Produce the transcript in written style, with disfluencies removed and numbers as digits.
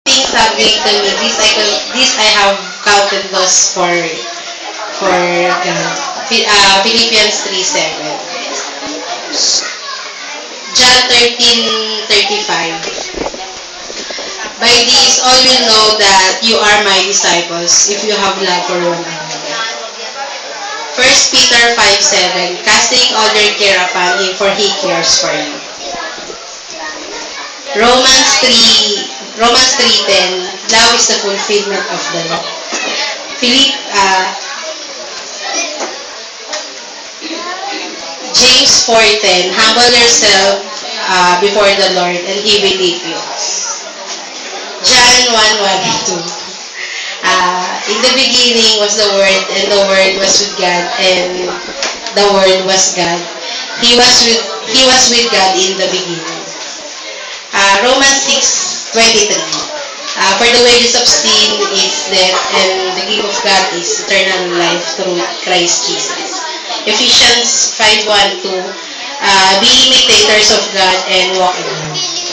things happening to me. This I have counted thus for Philippians 3:7. John 13:35. By this all will know that you are my disciples if you have love for one another. First Peter 5:7. Casting all your care upon him for he cares for you. Romans 3:10. Love is the fulfillment of the law. Philip James 4:10. Humble yourself before the Lord and he will lead you. John 1:1-2. In the beginning was the Word, and the Word was with God, and the Word was God. He was with God in the beginning. Romans 6:23. For the wages of sin is death, and the gift of God is eternal life through Christ Jesus. Ephesians 5:1-2. Be imitators of God and walk in love.